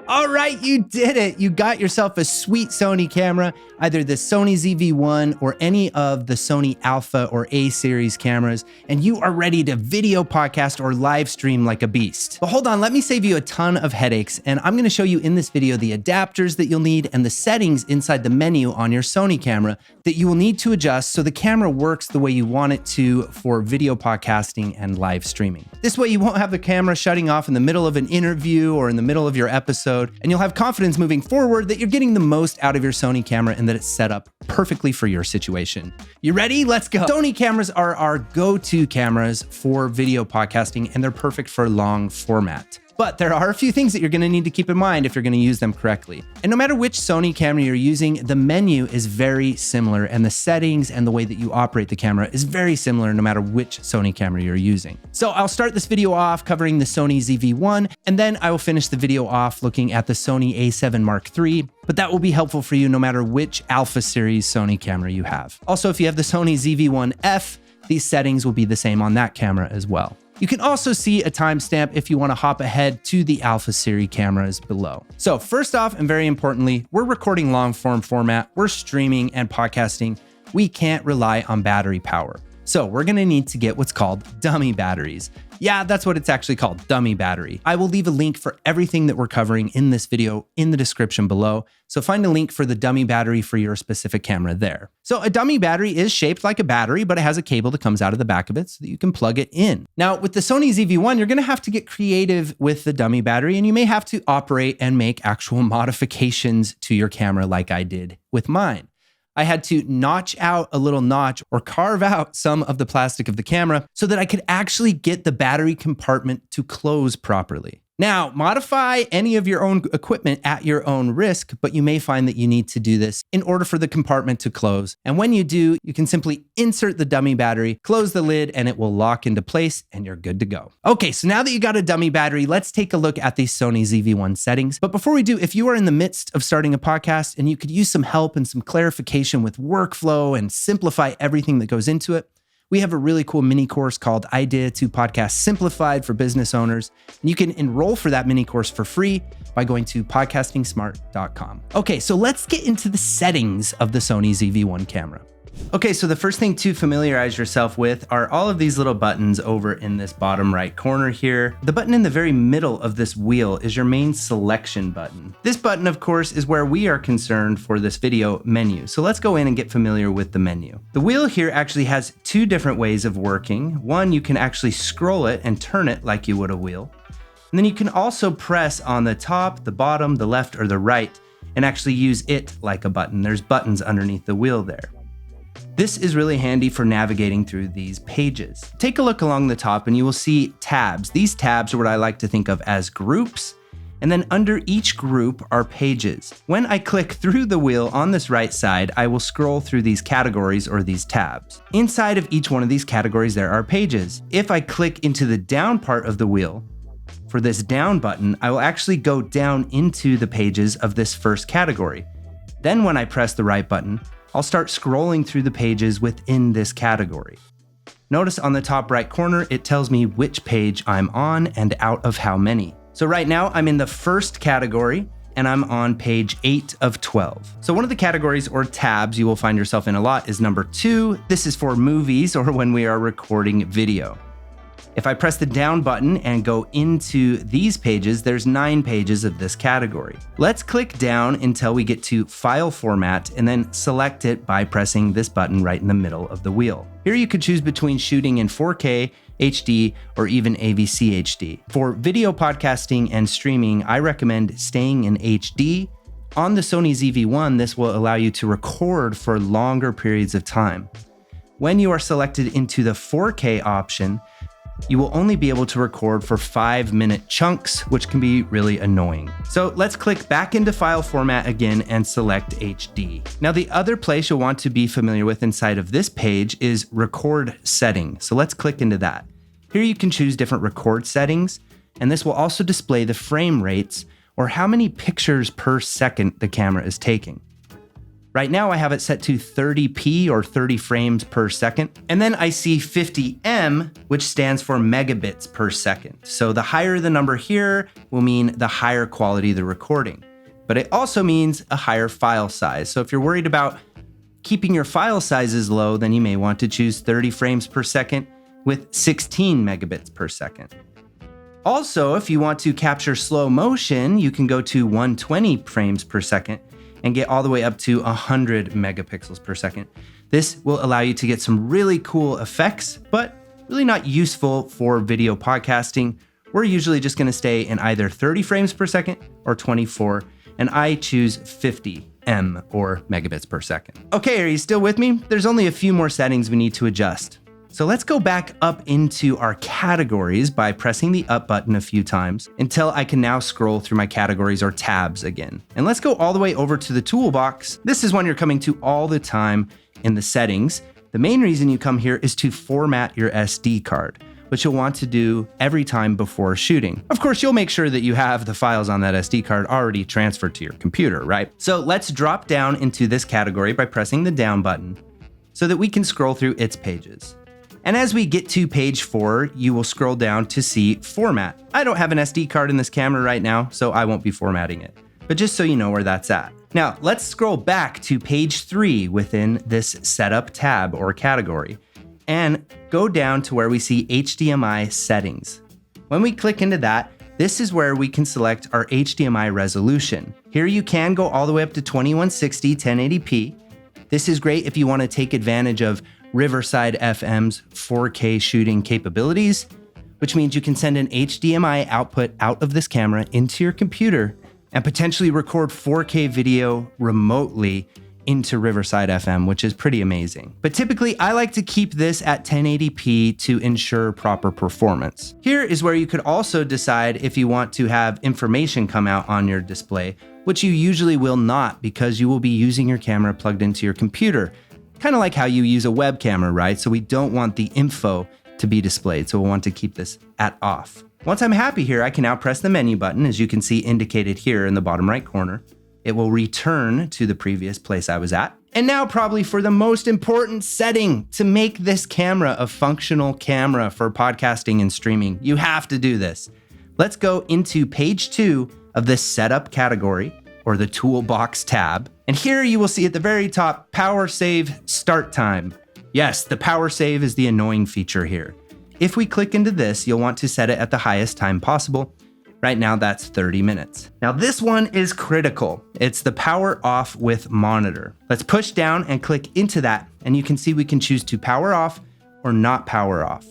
All right, you did it. You got yourself a sweet Sony camera, either the Sony ZV1 or any of the Sony Alpha or A series cameras, and you are ready to video podcast or live stream like a beast. But hold on, let me save you a ton of headaches, and I'm gonna show you in this video the adapters that you'll need and the settings inside the menu on your Sony camera that you will need to adjust so the camera works the way you want it to for video podcasting and live streaming. This way you won't have the camera shutting off in the middle of an interview or in the middle of your episode, and you'll have confidence moving forward that you're getting the most out of your Sony camera and that it's set up perfectly for your situation. You ready? Let's go. Sony cameras are our go-to cameras for video podcasting, and they're perfect for long format. But there are a few things that you're gonna need to keep in mind if you're gonna use them correctly. And no matter which Sony camera you're using, the menu is very similar, and the settings and the way that you operate the camera is very similar no matter which Sony camera you're using. So I'll start this video off covering the Sony ZV1, and then I will finish the video off looking at the Sony a7 Mark III, but that will be helpful for you no matter which Alpha series Sony camera you have. Also, if you have the Sony ZV1F, these settings will be the same on that camera as well. You can also see a timestamp if you want to hop ahead to the Alpha series cameras below. So first off, and very importantly, we're recording long form format, we're streaming and podcasting. We can't rely on battery power. So we're gonna need to get what's called dummy batteries. Yeah, that's what it's actually called, dummy battery. I will leave a link for everything that we're covering in this video in the description below. So find a link for the dummy battery for your specific camera there. So a dummy battery is shaped like a battery, but it has a cable that comes out of the back of it so that you can plug it in. Now with the Sony ZV1, you're gonna have to get creative with the dummy battery, and you may have to operate and make actual modifications to your camera like I did with mine. I had to notch out a little notch or carve out some of the plastic of the camera so that I could actually get the battery compartment to close properly. Now, modify any of your own equipment at your own risk, but you may find that you need to do this in order for the compartment to close. And when you do, you can simply insert the dummy battery, close the lid, and it will lock into place, and you're good to go. Okay, so now that you got a dummy battery, let's take a look at these Sony ZV1 settings. But before we do, if you are in the midst of starting a podcast and you could use some help and some clarification with workflow and simplify everything that goes into it, we have a really cool mini course called Idea to Podcast Simplified for business owners. And you can enroll for that mini course for free by going to podcastingsmart.com. Okay, so let's get into the settings of the Sony ZV1 camera. Okay, so the first thing to familiarize yourself with are all of these little buttons over in this bottom right corner here. The button in the very middle of this wheel is your main selection button. This button, of course, is where we are concerned for this video menu. So let's go in and get familiar with the menu. The wheel here actually has two different ways of working. One, you can actually scroll it and turn it like you would a wheel. And then you can also press on the top, the bottom, the left, or the right, and actually use it like a button. There's buttons underneath the wheel there. This is really handy for navigating through these pages. Take a look along the top and you will see tabs. These tabs are what I like to think of as groups, and then under each group are pages. When I click through the wheel on this right side, I will scroll through these categories or these tabs. Inside of each one of these categories, there are pages. If I click into the down part of the wheel, for this down button, I will actually go down into the pages of this first category. Then when I press the right button, I'll start scrolling through the pages within this category. Notice on the top right corner, it tells me which page I'm on and out of how many. So right now I'm in the first category and I'm on page 8 of 12. So one of the categories or tabs you will find yourself in a lot is number 2. This is for movies or when we are recording video. If I press the down button and go into these pages, there's 9 pages of this category. Let's click down until we get to file format and then select it by pressing this button right in the middle of the wheel. Here you could choose between shooting in 4K, HD, or even AVC HD. For video podcasting and streaming, I recommend staying in HD. On the Sony ZV1, this will allow you to record for longer periods of time. When you are selected into the 4K option, you will only be able to record for 5-minute chunks, which can be really annoying. So let's click back into file format again and select HD. Now the other place you'll want to be familiar with inside of this page is record setting. So let's click into that. Here you can choose different record settings, and this will also display the frame rates or how many pictures per second the camera is taking. Right now I have it set to 30p or 30 frames per second. And then I see 50M, which stands for megabits per second. So the higher the number here will mean the higher quality of the recording. But it also means a higher file size. So if you're worried about keeping your file sizes low, then you may want to choose 30 frames per second with 16 megabits per second. Also, if you want to capture slow motion, you can go to 120 frames per second and get all the way up to 100 megapixels per second. This will allow you to get some really cool effects, but really not useful for video podcasting. We're usually just gonna stay in either 30 frames per second or 24, and I choose 50M or megabits per second. Okay, are you still with me? There's only a few more settings we need to adjust. So let's go back up into our categories by pressing the up button a few times until I can now scroll through my categories or tabs again. And let's go all the way over to the toolbox. This is one you're coming to all the time in the settings. The main reason you come here is to format your SD card, which you'll want to do every time before shooting. Of course, you'll make sure that you have the files on that SD card already transferred to your computer, right? So let's drop down into this category by pressing the down button so that we can scroll through its pages. And as we get to page 4, you will scroll down to see format. I don't have an SD card in this camera right now, so I won't be formatting it, but just so you know where that's at. Now, let's scroll back to page 3 within this setup tab or category and go down to where we see HDMI settings. When we click into that, this is where we can select our HDMI resolution. Here you can go all the way up to 2160 1080p. This is great if you want to take advantage of Riverside FM's 4K shooting capabilities, which means you can send an HDMI output out of this camera into your computer and potentially record 4K video remotely into Riverside FM, which is pretty amazing. But typically I like to keep this at 1080p to ensure proper performance. Here is where you could also decide if you want to have information come out on your display, which you usually will not because you will be using your camera plugged into your computer. Kind of like how you use a web camera, right? So we don't want the info to be displayed. So we'll want to keep this at off. Once I'm happy here, I can now press the menu button, as you can see indicated here in the bottom right corner. It will return to the previous place I was at. And now probably for the most important setting to make this camera a functional camera for podcasting and streaming, you have to do this. Let's go into page 2 of this setup category or the toolbox tab. And here you will see at the very top, power save start time. Yes, the power save is the annoying feature here. If we click into this, you'll want to set it at the highest time possible. Right now, that's 30 minutes. Now this one is critical. It's the power off with monitor. Let's push down and click into that, and you can see we can choose to power off or not power off.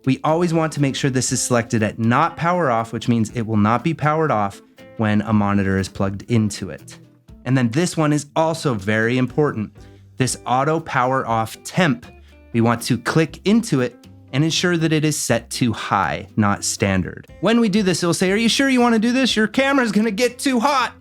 We always want to make sure this is selected at not power off, which means it will not be powered off when a monitor is plugged into it. And then this one is also very important. This auto power off temp. We want to click into it and ensure that it is set to high, not standard. When we do this, it'll say, are you sure you want to do this? Your camera's gonna get too hot.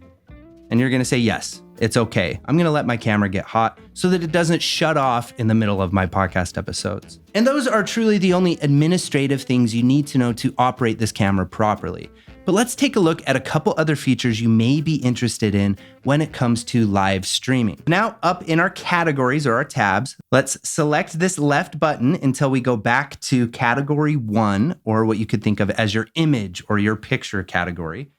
And you're gonna say, yes, it's okay. I'm gonna let my camera get hot so that it doesn't shut off in the middle of my podcast episodes. And those are truly the only administrative things you need to know to operate this camera properly. But let's take a look at a couple other features you may be interested in when it comes to live streaming. Now up in our categories or our tabs, let's select this left button until we go back to category 1, or what you could think of as your image or your picture category.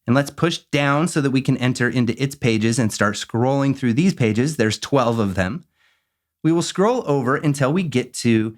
And let's push down so that we can enter into its pages and start scrolling through these pages. There's 12 of them. We will scroll over until we get to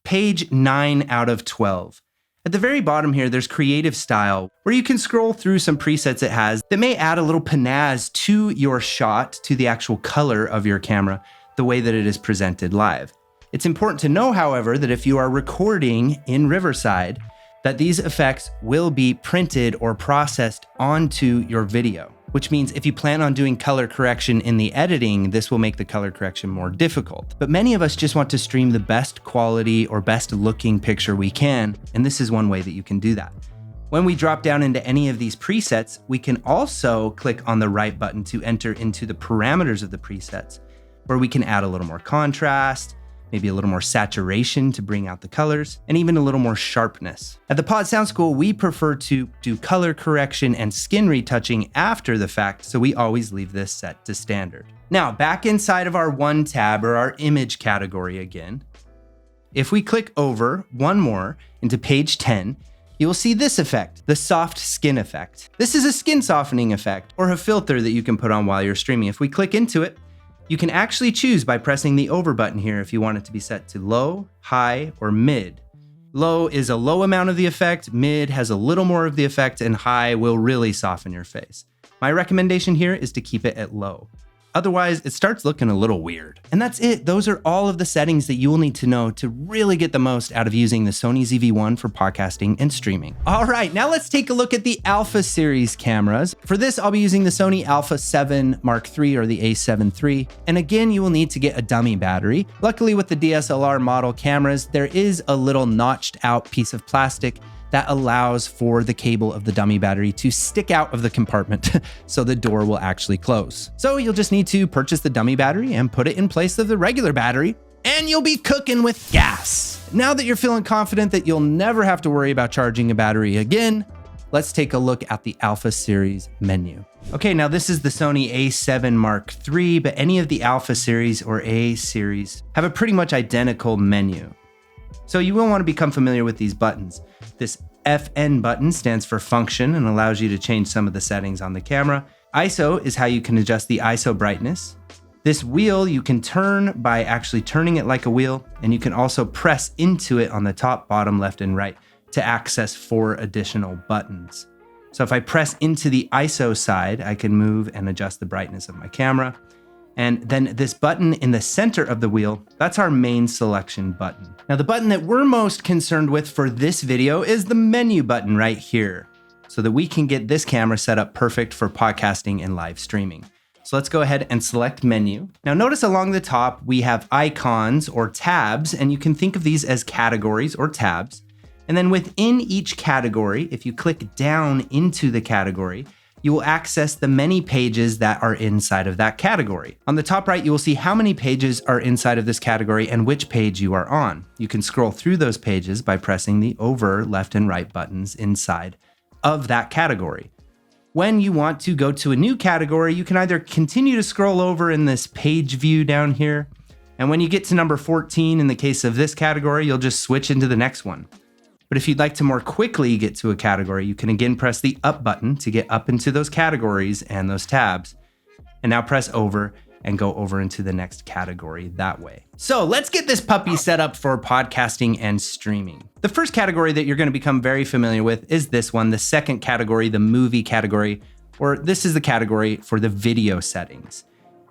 page 9 out of 12. At the very bottom here, there's creative style, where you can scroll through some presets it has that may add a little panache to your shot, to the actual color of your camera, the way that it is presented live. It's important to know, however, that if you are recording in Riverside, that these effects will be printed or processed onto your video, which means if you plan on doing color correction in the editing, this will make the color correction more difficult. But many of us just want to stream the best quality or best looking picture we can, and this is one way that you can do that. When we drop down into any of these presets, we can also click on the right button to enter into the parameters of the presets, where we can add a little more contrast, maybe a little more saturation to bring out the colors, and even a little more sharpness. At the Pod Sound School, we prefer to do color correction and skin retouching after the fact, so we always leave this set to standard. Now, back inside of our one tab or our image category again, if we click over one more into page 10, you will see this effect, the soft skin effect. This is a skin softening effect or a filter that you can put on while you're streaming. If we click into it, you can actually choose by pressing the over button here if you want it to be set to low, high, or mid. Low is a low amount of the effect, mid has a little more of the effect, and high will really soften your face. My recommendation here is to keep it at low. Otherwise, it starts looking a little weird. And that's it. Those are all of the settings that you will need to know to really get the most out of using the Sony ZV1 for podcasting and streaming. All right, now let's take a look at the Alpha series cameras. For this, I'll be using the Sony Alpha 7 Mark III or the A7 III. And again, you will need to get a dummy battery. Luckily with the DSLR model cameras, there is a little notched out piece of plastic that allows for the cable of the dummy battery to stick out of the compartment so the door will actually close. So you'll just need to purchase the dummy battery and put it in place of the regular battery, and you'll be cooking with gas. Now that you're feeling confident that you'll never have to worry about charging a battery again, let's take a look at the Alpha series menu. Okay, now this is the Sony A7 Mark III, but any of the Alpha series or A series have a pretty much identical menu. So you will want to become familiar with these buttons. This FN button stands for function and allows you to change some of the settings on the camera. ISO is how you can adjust the ISO brightness. This wheel you can turn by actually turning it like a wheel, and you can also press into it on the top, bottom, left, and right to access 4 additional buttons. So if I press into the ISO side, I can move and adjust the brightness of my camera. And then this button in the center of the wheel, that's our main selection button. Now the button that we're most concerned with for this video is the menu button right here, so that we can get this camera set up perfect for podcasting and live streaming. So let's go ahead and select menu. Now notice along the top, we have icons or tabs, and you can think of these as categories or tabs. And then within each category, if you click down into the category, you will access the many pages that are inside of that category. On the top right, you will see how many pages are inside of this category and which page you are on. You can scroll through those pages by pressing the over, left, and right buttons inside of that category. When you want to go to a new category, you can either continue to scroll over in this page view down here, and when you get to number 14 in the case of this category, you'll just switch into the next one. But if you'd like to more quickly get to a category, you can again press the up button to get up into those categories and those tabs. And now press over and go over into the next category that way. So let's get this puppy set up for podcasting and streaming. The first category that you're going to become very familiar with is this one, the second category, the movie category, or this is the category for the video settings.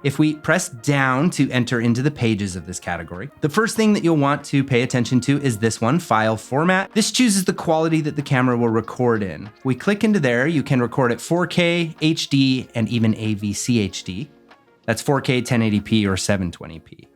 If we press down to enter into the pages of this category, the first thing that you'll want to pay attention to is this one, file format. This chooses the quality that the camera will record in. We click into there, you can record at 4K, HD, and even AVC HD. That's 4K, 1080p, or 720p.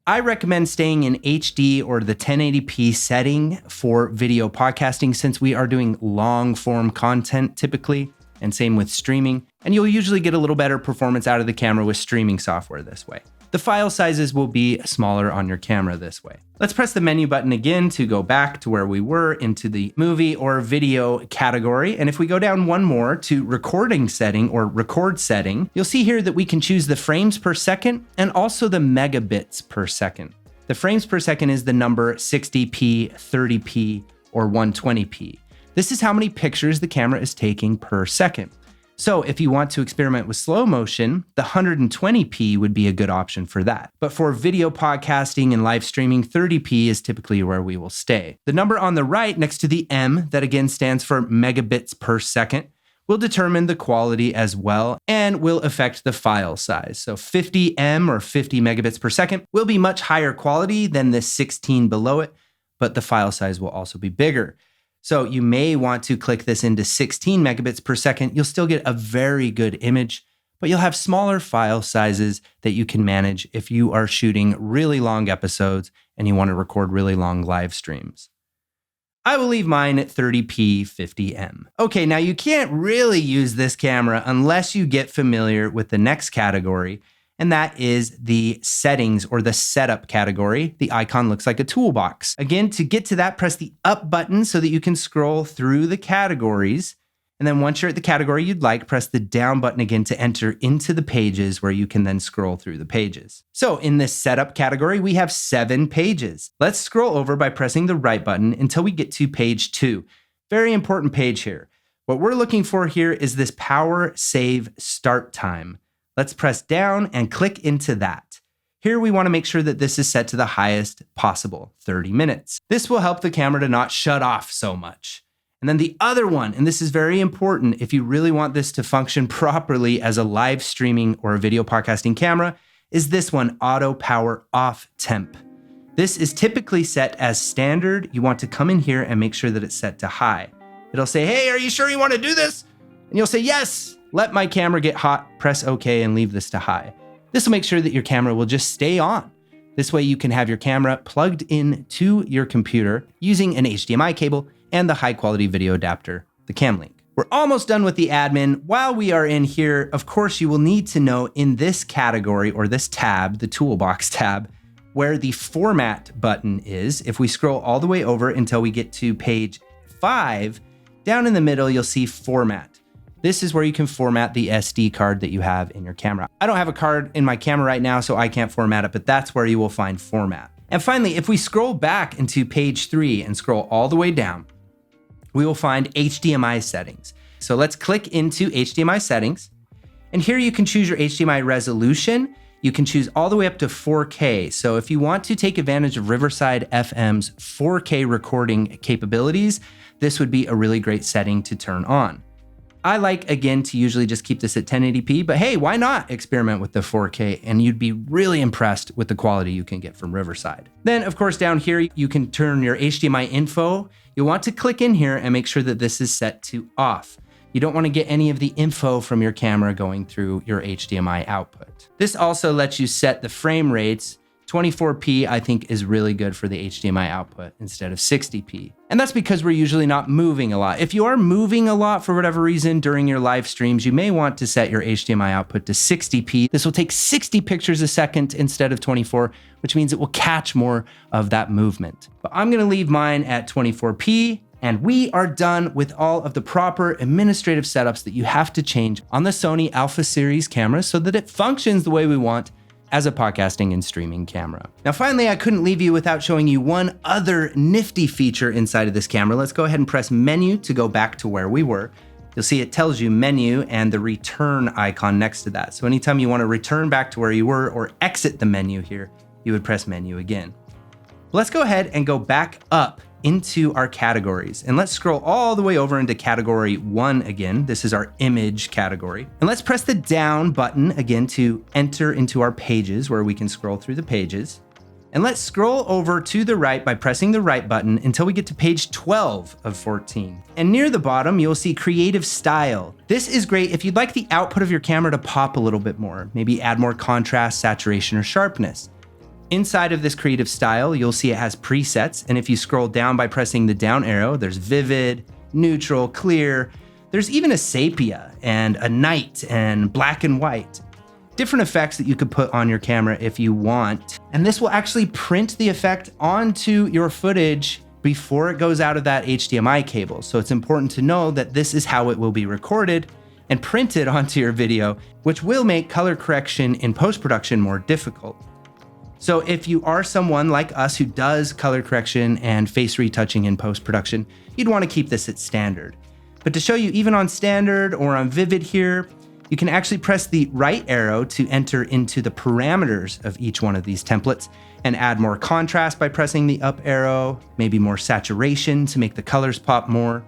I recommend staying in HD or the 1080p setting for video podcasting since we are doing long form content typically, and same with streaming, and you'll usually get a little better performance out of the camera with streaming software this way. The file sizes will be smaller on your camera this way. Let's press the menu button again to go back to where we were into the movie or video category. And if we go down one more to recording setting or record setting, you'll see here that we can choose the frames per second and also the megabits per second. The frames per second is the number 60p, 30p, or 120p. This is how many pictures the camera is taking per second. So if you want to experiment with slow motion, the 120p would be a good option for that. But for video podcasting and live streaming, 30p is typically where we will stay. The number on the right next to the M, that again stands for megabits per second, will determine the quality as well and will affect the file size. So 50M or 50 megabits per second will be much higher quality than the 16 below it, but the file size will also be bigger. So you may want to click this into 16 megabits per second. You'll still get a very good image, but you'll have smaller file sizes that you can manage if you are shooting really long episodes and you want to record really long live streams. I will leave mine at 30p 50M. Okay, now you can't really use this camera unless you get familiar with the next category, and that is the settings or the setup category. The icon looks like a toolbox. Again, to get to that, press the up button so that you can scroll through the categories. And then once you're at the category you'd like, press the down button again to enter into the pages where you can then scroll through the pages. So in this setup category, we have 7 pages. Let's scroll over by pressing the right button until we get to page 2. Very important page here. What we're looking for here is this power save start time. Let's press down and click into that. Here we want to make sure that this is set to the highest possible, 30 minutes. This will help the camera to not shut off so much. And then the other one, and this is very important if you really want this to function properly as a live streaming or a video podcasting camera, is this one, auto power off temp. This is typically set as standard. You want to come in here and make sure that it's set to high. It'll say, hey, are you sure you want to do this? And you'll say, yes, let my camera get hot, press OK and leave this to high. This will make sure that your camera will just stay on. This way you can have your camera plugged in to your computer using an HDMI cable and the high quality video adapter, the CAMLINK. We're almost done with the admin. While we are in here, of course, you will need to know in this category or this tab, the toolbox tab, where the format button is. If we scroll all the way over until we get to page 5, down in the middle, you'll see format. This is where you can format the SD card that you have in your camera. I don't have a card in my camera right now, so I can't format it, but that's where you will find format. And finally, if we scroll back into page 3 and scroll all the way down, we will find HDMI settings. So let's click into HDMI settings. And here you can choose your HDMI resolution. You can choose all the way up to 4K. So if you want to take advantage of Riverside FM's 4K recording capabilities, this would be a really great setting to turn on. I like, again, to usually just keep this at 1080p, but hey, why not experiment with the 4K? And you'd be really impressed with the quality you can get from Riverside. Then, of course, down here, you can turn your HDMI info. You'll want to click in here and make sure that this is set to off. You don't want to get any of the info from your camera going through your HDMI output. This also lets you set the frame rates. 24p, I think, is really good for the HDMI output instead of 60p. And that's because we're usually not moving a lot. If you are moving a lot for whatever reason during your live streams, you may want to set your HDMI output to 60p. This will take 60 pictures a second instead of 24, which means it will catch more of that movement. But I'm gonna leave mine at 24p, and we are done with all of the proper administrative setups that you have to change on the Sony Alpha series camera so that it functions the way we want as a podcasting and streaming camera. Now, finally, I couldn't leave you without showing you one other nifty feature inside of this camera. Let's go ahead and press menu to go back to where we were. You'll see it tells you menu and the return icon next to that. So anytime you want to return back to where you were or exit the menu here, you would press menu again. Let's go ahead and go back up into our categories. And let's scroll all the way over into category 1 again. This is our image category. And let's press the down button again to enter into our pages where we can scroll through the pages. And let's scroll over to the right by pressing the right button until we get to page 12 of 14. And near the bottom, you'll see creative style. This is great if you'd like the output of your camera to pop a little bit more, maybe add more contrast, saturation, or sharpness. Inside of this creative style, you'll see it has presets. And if you scroll down by pressing the down arrow, there's vivid, neutral, clear. There's even a sepia and a night and black and white. Different effects that you could put on your camera if you want. And this will actually print the effect onto your footage before it goes out of that HDMI cable. So it's important to know that this is how it will be recorded and printed onto your video, which will make color correction in post-production more difficult. So if you are someone like us who does color correction and face retouching in post-production, you'd want to keep this at standard. But to show you even on standard or on vivid here, you can actually press the right arrow to enter into the parameters of each one of these templates and add more contrast by pressing the up arrow, maybe more saturation to make the colors pop more,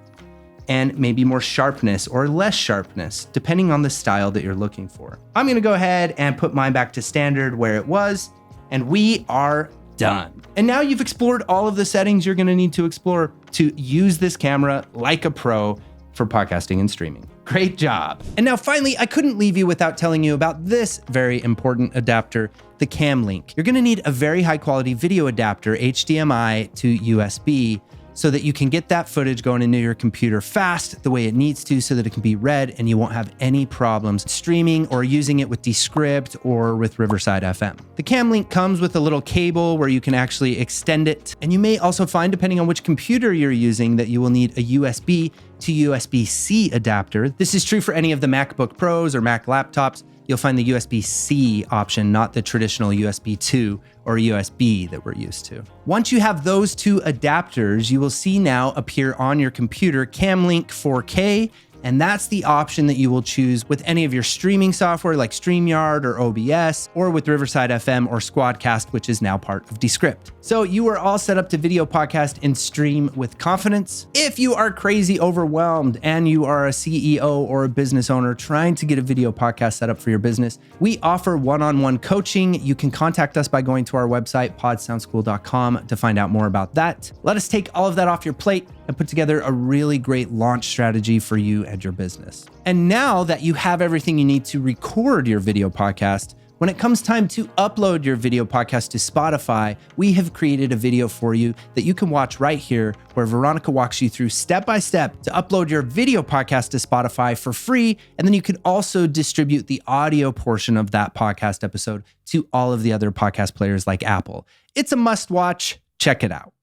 and maybe more sharpness or less sharpness, depending on the style that you're looking for. I'm gonna go ahead and put mine back to standard where it was, and we are done. And now you've explored all of the settings you're gonna need to explore to use this camera like a pro for podcasting and streaming. Great job. And now finally, I couldn't leave you without telling you about this very important adapter, the CAMLINK. You're gonna need a very high quality video adapter, HDMI to USB, so that you can get that footage going into your computer fast the way it needs to so that it can be read and you won't have any problems streaming or using it with Descript or with Riverside FM. The CAMLINK comes with a little cable where you can actually extend it. And you may also find, depending on which computer you're using, that you will need a USB to USB-C adapter. This is true for any of the MacBook Pros or Mac laptops. You'll find the USB-C option, not the traditional USB 2 or USB that we're used to. Once you have those two adapters, you will see now appear on your computer CAMLINK 4K, and that's the option that you will choose with any of your streaming software like StreamYard or OBS, or with Riverside FM or Squadcast, which is now part of Descript. So you are all set up to video podcast and stream with confidence. If you are crazy overwhelmed and you are a CEO or a business owner trying to get a video podcast set up for your business, we offer one-on-one coaching. You can contact us by going to our website, podsoundschool.com, to find out more about that. Let us take all of that off your plate and put together a really great launch strategy for you and your business. And now that you have everything you need to record your video podcast, when it comes time to upload your video podcast to Spotify, we have created a video for you that you can watch right here, where Veronica walks you through step-by-step to upload your video podcast to Spotify for free. And then you can also distribute the audio portion of that podcast episode to all of the other podcast players like Apple. It's a must watch. Check it out.